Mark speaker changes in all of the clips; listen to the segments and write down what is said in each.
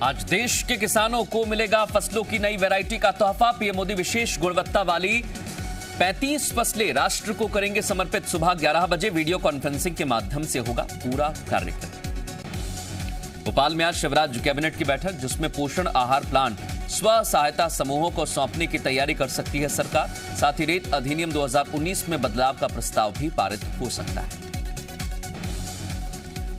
Speaker 1: आज देश के किसानों को मिलेगा फसलों की नई वैरायटी का तोहफा। पीएम मोदी विशेष गुणवत्ता वाली 35 फसलें राष्ट्र को करेंगे समर्पित। सुबह 11 बजे वीडियो कॉन्फ्रेंसिंग के माध्यम से होगा पूरा कार्यक्रम। भोपाल में आज शिवराज कैबिनेट की बैठक, जिसमें पोषण आहार प्लांट स्व सहायता समूहों को सौंपने की तैयारी कर सकती है सरकार। साथ ही रेत अधिनियम 2019 में बदलाव का प्रस्ताव भी पारित हो सकता है।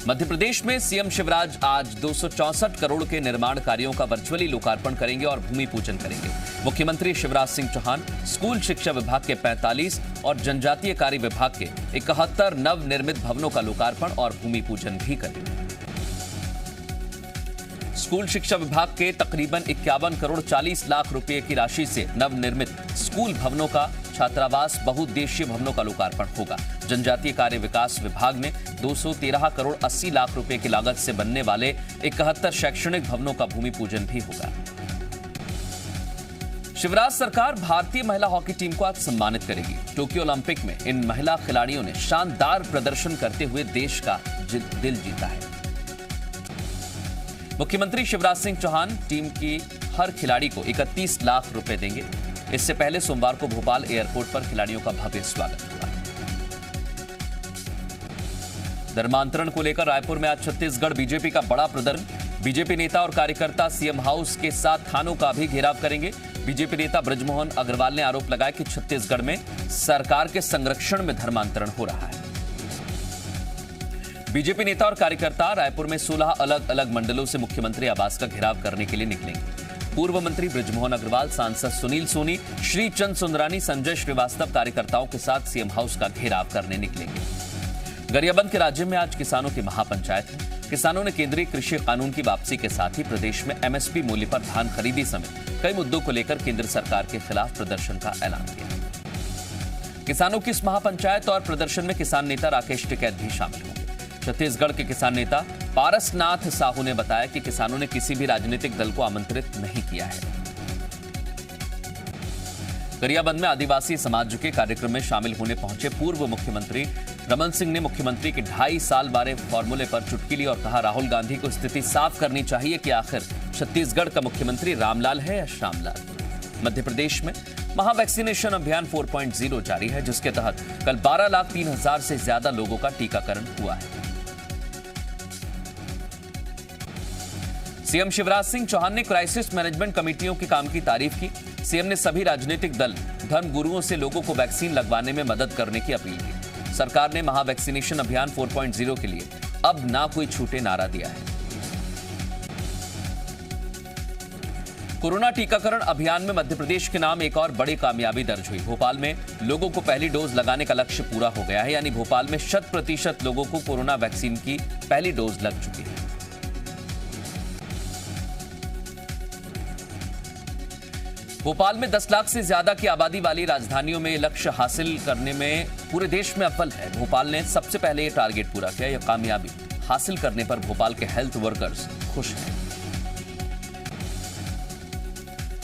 Speaker 1: मध्य प्रदेश में सीएम शिवराज आज 264 करोड़ के निर्माण कार्यों का वर्चुअली लोकार्पण करेंगे और भूमि पूजन करेंगे। मुख्यमंत्री शिवराज सिंह चौहान स्कूल शिक्षा विभाग के 45 और जनजातीय कार्य विभाग के 71 नव निर्मित भवनों का लोकार्पण और भूमि पूजन भी करेंगे। स्कूल शिक्षा विभाग के तकरीबन 51 करोड़ 40 लाख रुपए की राशि से नवनिर्मित स्कूल भवनों का, छात्रावास, बहुउद्देशीय भवनों का लोकार्पण होगा। जनजातीय कार्य विकास विभाग में 213 करोड़ 80 लाख रुपए की लागत से बनने वाले 71 शैक्षणिक भवनों का भूमि पूजन भी होगा। शिवराज सरकार भारतीय महिला हॉकी टीम को आज सम्मानित करेगी। टोक्यो ओलंपिक में इन महिला खिलाड़ियों ने शानदार प्रदर्शन करते हुए देश का दिल जीता है। मुख्यमंत्री शिवराज सिंह चौहान टीम की हर खिलाड़ी को 31 लाख रुपए देंगे। इससे पहले सोमवार को भोपाल एयरपोर्ट पर खिलाड़ियों का भव्य स्वागत हुआ। धर्मांतरण को लेकर रायपुर में आज छत्तीसगढ़ बीजेपी का बड़ा प्रदर्शन। बीजेपी नेता और कार्यकर्ता सीएम हाउस के साथ थानों का भी घेराव करेंगे। बीजेपी नेता बृजमोहन अग्रवाल ने आरोप लगाया कि छत्तीसगढ़ में सरकार के संरक्षण में धर्मांतरण हो रहा है। बीजेपी नेता और कार्यकर्ता रायपुर में 16 अलग अलग मंडलों से मुख्यमंत्री आवास का घेराव करने के लिए निकलेंगे। पूर्व मंत्री बृजमोहन अग्रवाल, सांसद सुनील सोनी, श्रीचंद सुंदरानी, संजय श्रीवास्तव कार्यकर्ताओं के साथ सीएम हाउस का घेराव करने निकलेंगे। गरियाबंद के राज्य में आज किसानों की महापंचायत है। किसानों ने केंद्रीय कृषि कानून की वापसी के साथ ही प्रदेश में एमएसपी मूल्य पर धान खरीदी समेत कई मुद्दों को लेकर केंद्र सरकार के खिलाफ प्रदर्शन का ऐलान किया। किसानों की इस महापंचायत और प्रदर्शन में किसान नेता राकेश टिकैत भी शामिल होंगे। छत्तीसगढ़ के किसान नेता पारसनाथ साहू ने बताया कि किसानों ने किसी भी राजनीतिक दल को आमंत्रित नहीं किया है। गरियाबंद में आदिवासी समाज के कार्यक्रम में शामिल होने पहुंचे पूर्व मुख्यमंत्री रमन सिंह ने मुख्यमंत्री के 2.5 साल बारे फॉर्मूले पर चुटकी ली और कहा, राहुल गांधी को स्थिति साफ करनी चाहिए कि आखिर छत्तीसगढ़ का मुख्यमंत्री रामलाल है या श्यामलाल। मध्य प्रदेश में महावैक्सीनेशन अभियान 4.0 जारी है, जिसके तहत कल 12,03,000 से ज्यादा लोगों का टीकाकरण हुआ है। सीएम शिवराज सिंह चौहान ने क्राइसिस मैनेजमेंट कमेटियों के काम की तारीफ की। सीएम ने सभी राजनीतिक दल, धर्म गुरुओं से लोगों को वैक्सीन लगवाने में मदद करने की अपील की। सरकार ने महावैक्सीनेशन अभियान 4.0 के लिए अब ना कोई छूटे नारा दिया है। कोरोना टीकाकरण अभियान में मध्य प्रदेश के नाम एक और बड़ी कामयाबी दर्ज हुई। भोपाल में लोगों को पहली डोज लगाने का लक्ष्य पूरा हो गया है, यानी भोपाल में 100% लोगों को कोरोना वैक्सीन की पहली डोज लग चुकी है। भोपाल में 10 लाख से ज्यादा की आबादी वाली राजधानियों में लक्ष्य हासिल करने में पूरे देश में अव्वल है। भोपाल ने सबसे पहले ये टारगेट पूरा किया। यह कामयाबी हासिल करने पर भोपाल के हेल्थ वर्कर्स खुश हैं।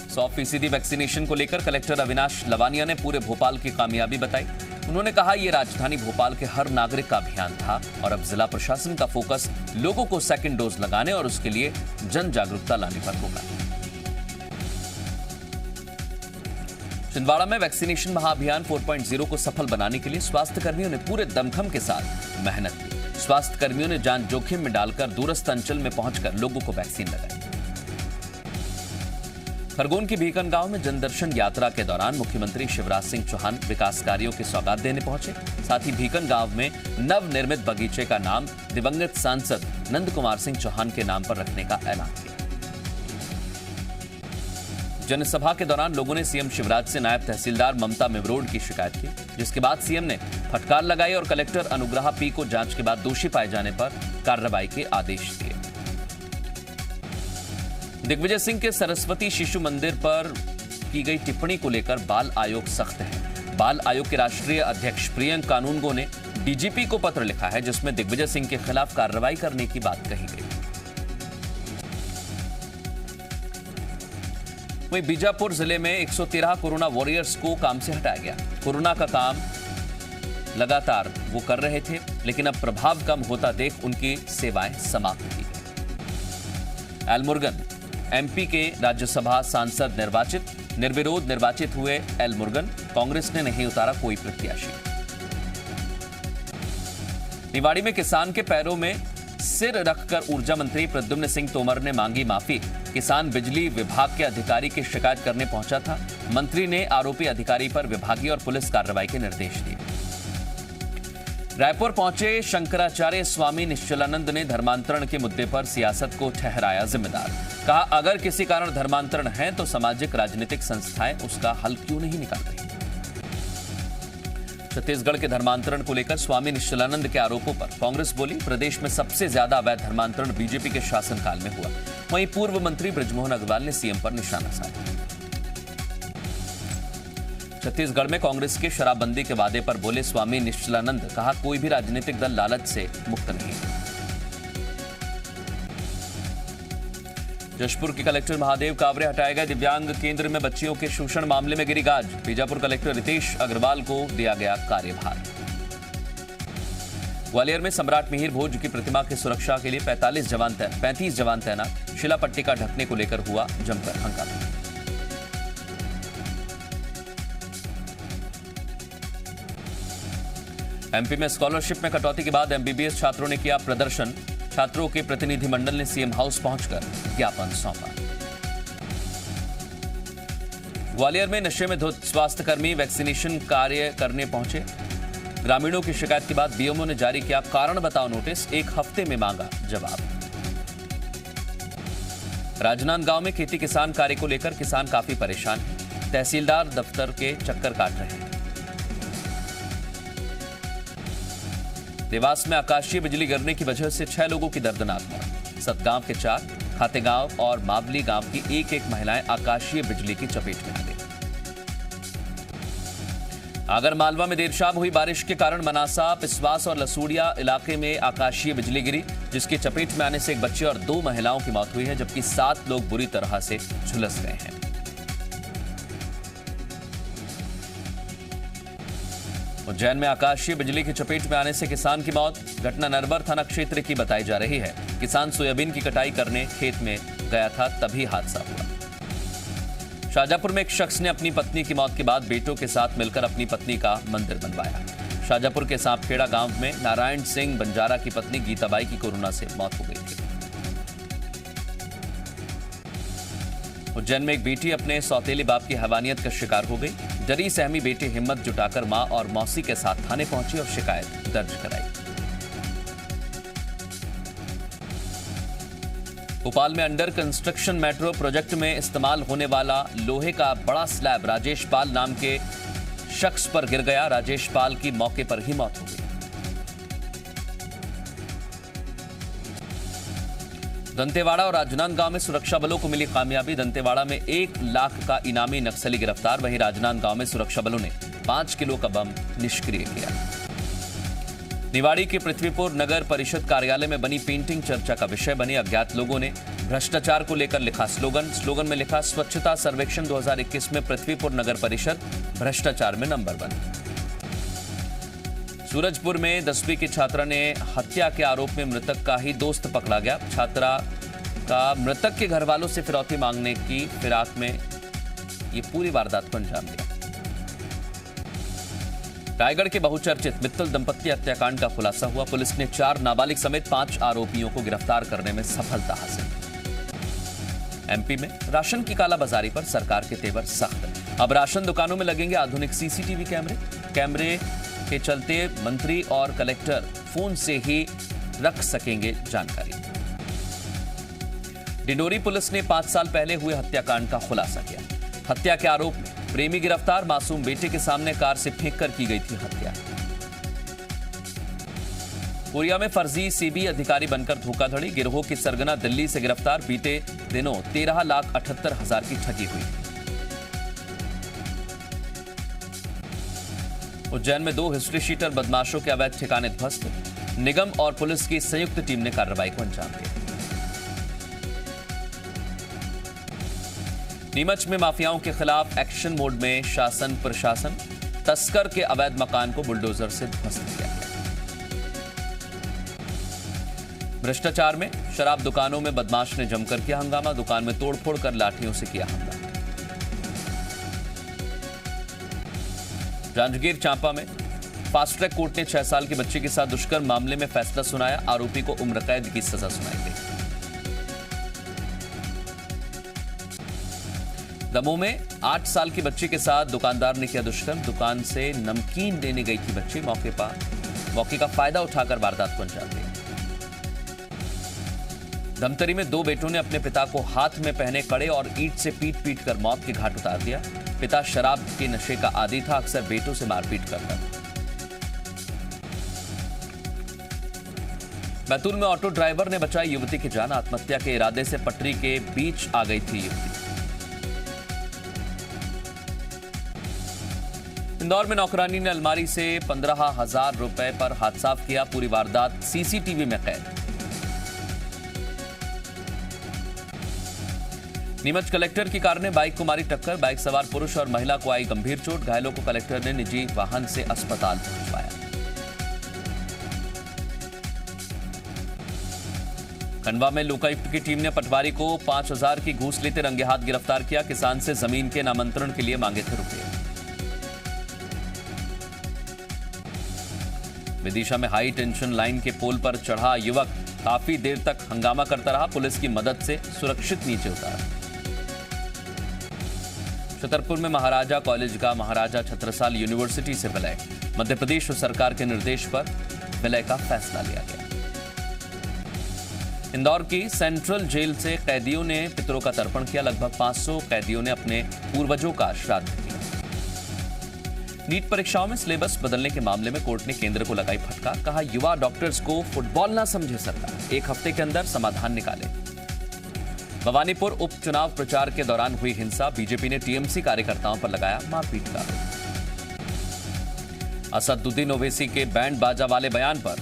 Speaker 1: 100% वैक्सीनेशन को लेकर कलेक्टर अविनाश लवानिया ने पूरे भोपाल की कामयाबी बताई। उन्होंने कहा, यह राजधानी भोपाल के हर नागरिक का अभियान था और अब जिला प्रशासन का फोकस लोगों को सेकेंड डोज लगाने और उसके लिए जन जागरूकता लाने पर होगा। छिंदवाड़ा में वैक्सीनेशन महाअभियान 4.0 को सफल बनाने के लिए स्वास्थ्य कर्मियों ने पूरे दमखम के साथ मेहनत की। स्वास्थ्य कर्मियों ने जान जोखिम में डालकर दूरस्थ अंचल में पहुंचकर लोगों को वैक्सीन लगाई। खरगोन के भीकन गांव में जनदर्शन यात्रा के दौरान मुख्यमंत्री शिवराज सिंह चौहान विकास कार्यों की सौगात देने पहुंचे। साथ ही भीकन गांव में नवनिर्मित बगीचे का नाम दिवंगत सांसद नंद कुमार सिंह चौहान के नाम पर रखने का ऐलान किया। जनसभा के दौरान लोगों ने सीएम शिवराज से नायब तहसीलदार ममता मेवरोड की शिकायत की, जिसके बाद सीएम ने फटकार लगाई और कलेक्टर अनुग्रहा पी को जांच के बाद दोषी पाए जाने पर कार्रवाई के आदेश दिए। दिग्विजय सिंह के सरस्वती शिशु मंदिर पर की गई टिप्पणी को लेकर बाल आयोग सख्त है। बाल आयोग के राष्ट्रीय अध्यक्ष प्रियंक कानूनगो ने डीजीपी को पत्र लिखा है, जिसमें दिग्विजय सिंह के खिलाफ कार्रवाई करने की बात कही गई। वहीं बीजापुर जिले में 113 कोरोना वॉरियर्स को काम से हटाया गया। कोरोना का काम लगातार वो कर रहे थे, लेकिन अब प्रभाव कम होता देख उनकी सेवाएं समाप्त की गई। एलमुर्गन एमपी के राज्यसभा सांसद निर्विरोध निर्वाचित हुए एल मुरुगन। कांग्रेस ने नहीं उतारा कोई प्रत्याशी। निवाड़ी में किसान के पैरों में सिर रखकर ऊर्जा मंत्री प्रद्युम्न सिंह तोमर ने मांगी माफी। किसान बिजली विभाग के अधिकारी की शिकायत करने पहुंचा था। मंत्री ने आरोपी अधिकारी पर विभागीय और पुलिस कार्रवाई के निर्देश दिए। रायपुर पहुंचे शंकराचार्य स्वामी निश्चलानंद ने धर्मांतरण के मुद्दे पर सियासत को ठहराया जिम्मेदार। कहा, अगर किसी कारण धर्मांतरण है तो सामाजिक राजनीतिक संस्थाएं उसका हल क्यों नहीं निकाल रही। छत्तीसगढ़ के धर्मांतरण को लेकर स्वामी निश्चलानंद के आरोपों पर कांग्रेस बोली, प्रदेश में सबसे ज्यादा अवैध धर्मांतरण बीजेपी के शासनकाल में हुआ। वहीं पूर्व मंत्री बृजमोहन अग्रवाल ने सीएम पर निशाना साधा। छत्तीसगढ़ में कांग्रेस के शराबबंदी के वादे पर बोले स्वामी निश्चलानंद। कहा, कोई भी राजनीतिक दल लालच से मुक्त नहीं है। जशपुर के कलेक्टर महादेव कावरे हटाए गए। दिव्यांग केंद्र में बच्चियों के शोषण मामले में गिरी गाज। बीजापुर कलेक्टर रितेश अग्रवाल को दिया गया कार्यभार। ग्वालियर में सम्राट मिहिर भोज की प्रतिमा की सुरक्षा के लिए 35 जवान तैनात। शिला पट्टिका ढकने को लेकर हुआ जमकर हंगामा। एमपी में स्कॉलरशिप में कटौती के बाद एमबीबीएस छात्रों ने किया प्रदर्शन। छात्रों के प्रतिनिधिमंडल ने सीएम हाउस पहुंचकर ज्ञापन सौंपा। ग्वालियर में नशे में धुत स्वास्थ्यकर्मी वैक्सीनेशन कार्य करने पहुंचे। ग्रामीणों की शिकायत के बाद बीएमओ ने जारी किया कारण बताओ नोटिस। 1 हफ्ते में मांगा जवाब। राजनांदगांव में खेती किसान कार्य को लेकर किसान काफी परेशान हैं। तहसीलदार दफ्तर के चक्कर काट रहे हैं। देवास में आकाशीय बिजली गिरने की वजह से 6 लोगों की दर्दनाक मौत। सतगांव के 4, खातेगांव और मावली गांव की एक महिलाएं आकाशीय बिजली की चपेट में आ गई। आगरमालवा में देर शाम हुई बारिश के कारण मनासा, पिस्वास और लसूड़िया इलाके में आकाशीय बिजली गिरी, जिसकी चपेट में आने से एक बच्चे और 2 महिलाओं की मौत हुई है, जबकि 7 लोग बुरी तरह से झुलस गए हैं। उज्जैन में आकाशीय बिजली की चपेट में आने से किसान की मौत। घटना नरवर थाना क्षेत्र की बताई जा रही है। किसान सोयाबीन की कटाई करने खेत में गया था, तभी हादसा हुआ। शाहजहांपुर में एक शख्स ने अपनी पत्नी की मौत के बाद बेटों के साथ मिलकर अपनी पत्नी का मंदिर बनवाया। शाहजहांपुर के सांपखेड़ा गांव में नारायण सिंह बंजारा की पत्नी गीताबाई की कोरोना से मौत हो गई थी। उज्जैन में एक बेटी अपने सौतेले बाप की हैवानियत का शिकार हो गई। डरी सहमी बेटी हिम्मत जुटाकर मां और मौसी के साथ थाने पहुंची और शिकायत दर्ज कराई। भोपाल में अंडर कंस्ट्रक्शन मेट्रो प्रोजेक्ट में इस्तेमाल होने वाला लोहे का बड़ा स्लैब राजेश पाल नाम के शख्स पर गिर गया। राजेश पाल की मौके पर ही मौत हो गई। दंतेवाड़ा और राजनांदगांव में सुरक्षा बलों को मिली कामयाबी। दंतेवाड़ा में 1 लाख का इनामी नक्सली गिरफ्तार। वहीं राजनांदगांव में सुरक्षा बलों ने 5 किलो का बम निष्क्रिय किया। निवाड़ी के पृथ्वीपुर नगर परिषद कार्यालय में बनी पेंटिंग चर्चा का विषय बनी। अज्ञात लोगों ने भ्रष्टाचार को लेकर लिखा स्लोगन में लिखा, स्वच्छता सर्वेक्षण 2021 में पृथ्वीपुर नगर परिषद भ्रष्टाचार में नंबर 1। सूरजपुर में 10वीं की छात्रा ने हत्या के आरोप में मृतक का ही दोस्त पकड़ा गया। छात्रा का मृतक के घर वालों से फिरौती मांगने की फिराक में ये पूरी वारदात को अंजाम दिया। रायगढ़ के बहुचर्चित मित्तल दंपत्ति हत्याकांड का खुलासा हुआ। पुलिस ने 4 नाबालिग समेत 5 आरोपियों को गिरफ्तार करने में सफलता हासिल की। एमपी में राशन की कालाबाजारी पर सरकार के तेवर सख्त। अब राशन दुकानों में लगेंगे आधुनिक सीसीटीवी कैमरे के चलते मंत्री और कलेक्टर फोन से ही रख सकेंगे जानकारी। डिंडोरी पुलिस ने 5 साल पहले हुए हत्याकांड का खुलासा किया। हत्या के आरोप में प्रेमी गिरफ्तार। मासूम बेटे के सामने कार से फेंककर की गई थी हत्या। कोरिया में फर्जी सीबी अधिकारी बनकर धोखाधड़ी। गिरोह की सरगना दिल्ली से गिरफ्तार। बीते दिनों 13,78,000 की ठगी हुई। उज्जैन में 2 हिस्ट्री शीटर बदमाशों के अवैध ठिकाने ध्वस्त। निगम और पुलिस की संयुक्त टीम ने कार्रवाई को अंजाम दिया। नीमच में माफियाओं के खिलाफ एक्शन मोड में शासन प्रशासन। तस्कर के अवैध मकान को बुलडोजर से ध्वस्त किया गया। भ्रष्टाचार में शराब दुकानों में बदमाश ने जमकर किया हंगामा, दुकान में तोड़फोड़ कर लाठियों से किया हमला। जांजगीर चांपा में फास्ट ट्रैक कोर्ट ने 6 साल की बच्ची के साथ दुष्कर्म मामले में फैसला सुनाया, आरोपी को उम्र कैद की सजा सुनाई गई। दमोह में 8 साल की बच्ची के साथ दुकानदार ने किया दुष्कर्म, दुकान से नमकीन लेने गई थी बच्ची, मौके का फायदा उठाकर वारदात को अंजाम दिया। धमतरी में 2 बेटों ने अपने पिता को हाथ में पहने कड़े और ईंट से पीट कर मौत के घाट उतार दिया। पिता शराब के नशे का आदी था, अक्सर बेटों से मारपीट करता था। बैतूल में ऑटो ड्राइवर ने बचाई युवती की जान, आत्महत्या के इरादे से पटरी के बीच आ गई थी युवती। इंदौर में नौकरानी ने अलमारी से 15,000 रुपए पर हाथ साफ किया, पूरी वारदात सीसीटीवी में कैद। नीमच कलेक्टर की कार ने बाइक को मारी टक्कर, बाइक सवार पुरुष और महिला को आई गंभीर चोट, घायलों को कलेक्टर ने निजी वाहन से अस्पताल पहुंचवाया। खंडवा में लोकायुक्त की टीम ने पटवारी को 5,000 की घूस लेते रंगे हाथ गिरफ्तार किया, किसान से जमीन के नामांतरण के लिए मांगे थे रुपए। विदिशा में हाई टेंशन लाइन के पोल पर चढ़ा युवक काफी देर तक हंगामा करता रहा, पुलिस की मदद से सुरक्षित नीचे उतारा। छतरपुर में महाराजा कॉलेज का महाराजा छत्रसाल यूनिवर्सिटी से विलय, मध्य प्रदेश सरकार के निर्देश पर विलय का फैसला लिया गया। इंदौर की सेंट्रल जेल से कैदियों ने पितरों का तर्पण किया, लगभग 500 कैदियों ने अपने पूर्वजों का श्राद्ध किया। नीट परीक्षाओं में सिलेबस बदलने के मामले में कोर्ट ने केंद्र को लगाई फटकार, कहा युवा डॉक्टर्स को फुटबॉल ना समझे सरकार, 1 हफ्ते के अंदर समाधान निकाले। भवानीपुर उपचुनाव प्रचार के दौरान हुई हिंसा, बीजेपी ने टीएमसी कार्यकर्ताओं पर लगाया मारपीट का आरोप। असदुद्दीन ओवैसी के बैंड बाजा वाले बयान पर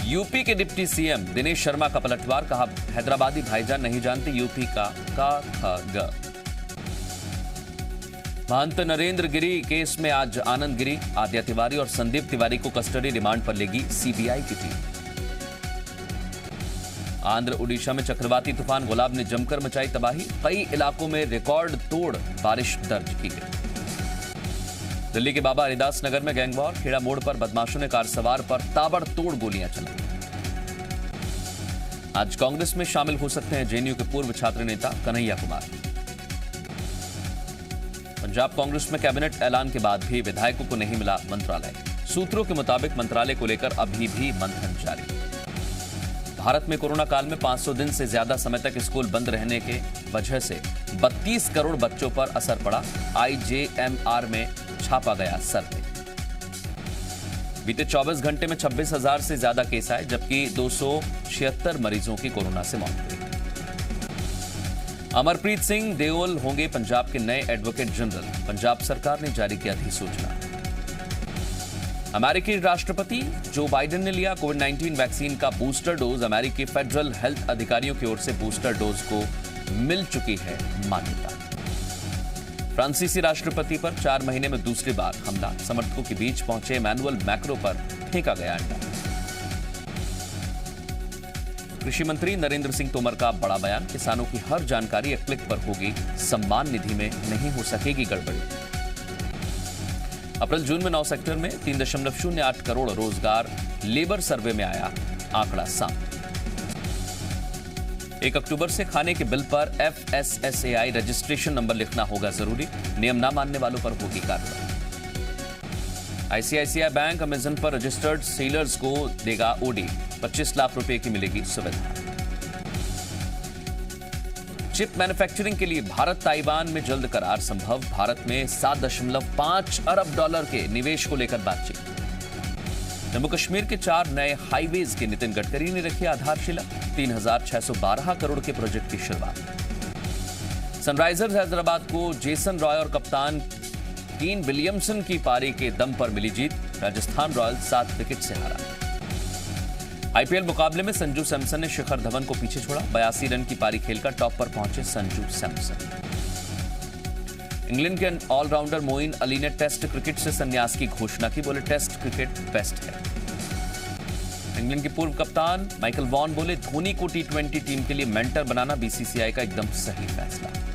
Speaker 1: यूपी के डिप्टी सीएम दिनेश शर्मा का पलटवार, कहा हैदराबादी भाईजान नहीं जानते यूपी का ख ग। महंत नरेंद्र गिरी केस में आज आनंद गिरी, आद्या तिवारी और संदीप तिवारी को कस्टडी रिमांड पर लेगी सीबीआई की टीम। आंध्र उड़ीसा में चक्रवाती तूफान गुलाब ने जमकर मचाई तबाही, कई इलाकों में रिकॉर्ड तोड़ बारिश दर्ज की गई। दिल्ली के बाबा हरिदास नगर में गैंगवॉर, खेड़ा मोड़ पर बदमाशों ने कार सवार पर ताबड़तोड़ गोलियां चलाई। आज कांग्रेस में शामिल हो सकते हैं जेएनयू के पूर्व छात्र नेता कन्हैया कुमार। पंजाब कांग्रेस में कैबिनेट ऐलान के बाद भी विधायकों को नहीं मिला मंत्रालय, सूत्रों के मुताबिक मंत्रालय को लेकर अभी भी मंथन जारी। भारत में कोरोना काल में 500 दिन से ज्यादा समय तक स्कूल बंद रहने के वजह से 32 करोड़ बच्चों पर असर पड़ा, आईजेएमआर में छापा गया सर्वे। बीते 24 घंटे में 26,000 से ज्यादा केस आए, जबकि 276 मरीजों की कोरोना से मौत हुई। अमरप्रीत सिंह देओल होंगे पंजाब के नए एडवोकेट जनरल, पंजाब सरकार ने जारी किया अधिसूचना। अमेरिकी राष्ट्रपति जो बाइडेन ने लिया कोविड-19 वैक्सीन का बूस्टर डोज, अमेरिकी फेडरल हेल्थ अधिकारियों की ओर से बूस्टर डोज को मिल चुकी है मान्यता। फ्रांसीसी राष्ट्रपति पर 4 महीने में दूसरी बार हमला, समर्थकों के बीच पहुंचे इमैनुअल मैक्रों पर फेंका गया अंडा। कृषि मंत्री नरेंद्र सिंह तोमर का बड़ा बयान, किसानों की हर जानकारी एक क्लिक पर होगी, सम्मान निधि में नहीं हो सकेगी गड़बड़ी। अप्रैल जून में 9 सेक्टर में 3.08 करोड़ रोजगार लेबर सर्वे में आया आंकड़ा सामने। 1 अक्टूबर से खाने के बिल पर FSSAI रजिस्ट्रेशन नंबर लिखना होगा जरूरी, नियम न मानने वालों पर होगी कार्रवाई। ICICI बैंक अमेजन पर रजिस्टर्ड सेलर्स को देगा ओडी, 25 लाख रुपए की मिलेगी सुविधा। चिप मैन्युफैक्चरिंग के लिए भारत ताइवान में जल्द करार संभव, भारत में $7.5 अरब के निवेश को लेकर बातचीत। जम्मू कश्मीर के 4 नए हाईवेज की नितिन गडकरी ने रखी आधारशिला, 3,612 करोड़ के प्रोजेक्ट की शुरुआत। सनराइजर्स हैदराबाद को जेसन रॉय और कप्तान कीन विलियमसन की पारी के दम पर मिली जीत, राजस्थान रॉयल्स 7 विकेट से हारा। आईपीएल मुकाबले में संजू सैमसन ने शिखर धवन को पीछे छोड़ा, 82 रन की पारी खेलकर टॉप पर पहुंचे संजू सैमसन। इंग्लैंड के ऑलराउंडर मोइन अली ने टेस्ट क्रिकेट से संन्यास की घोषणा की, बोले टेस्ट क्रिकेट बेस्ट है। इंग्लैंड के पूर्व कप्तान माइकल वॉन बोले, धोनी को टी20 टीम के लिए मेंटर बनाना बीसीसीआई का एकदम सही फैसला।